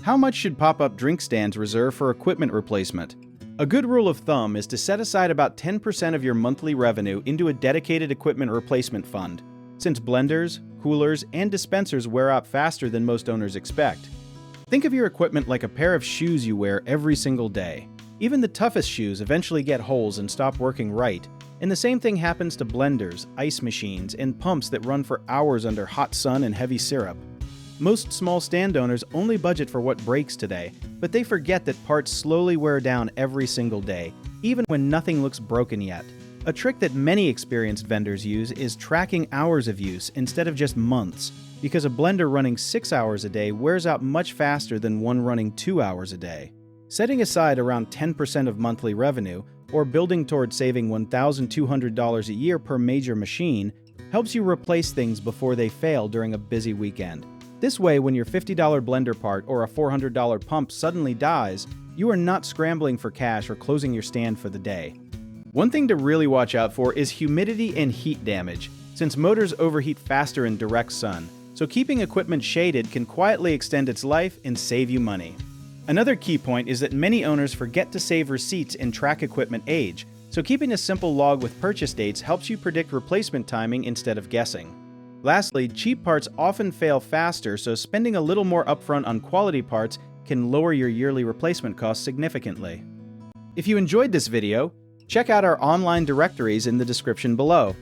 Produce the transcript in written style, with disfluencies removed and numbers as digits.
How much should pop-up drink stands reserve for equipment replacement? A good rule of thumb is to set aside about 10% of your monthly revenue into a dedicated equipment replacement fund, since blenders, coolers, and dispensers wear out faster than most owners expect. Think of your equipment like a pair of shoes you wear every single day. Even the toughest shoes eventually get holes and stop working right, and the same thing happens to blenders, ice machines, and pumps that run for hours under hot sun and heavy syrup. Most small stand owners only budget for what breaks today, but they forget that parts slowly wear down every single day, even when nothing looks broken yet. A trick that many experienced vendors use is tracking hours of use instead of just months, because a blender running 6 hours a day wears out much faster than one running 2 hours a day. Setting aside around 10% of monthly revenue, or building toward saving $1,200 a year per major machine, helps you replace things before they fail during a busy weekend. This way, when your $50 blender part or a $400 pump suddenly dies, you are not scrambling for cash or closing your stand for the day. One thing to really watch out for is humidity and heat damage, since motors overheat faster in direct sun, so keeping equipment shaded can quietly extend its life and save you money. Another key point is that many owners forget to save receipts and track equipment age, so keeping a simple log with purchase dates helps you predict replacement timing instead of guessing. Lastly, cheap parts often fail faster, so spending a little more upfront on quality parts can lower your yearly replacement costs significantly. If you enjoyed this video, check out our online directories in the description below.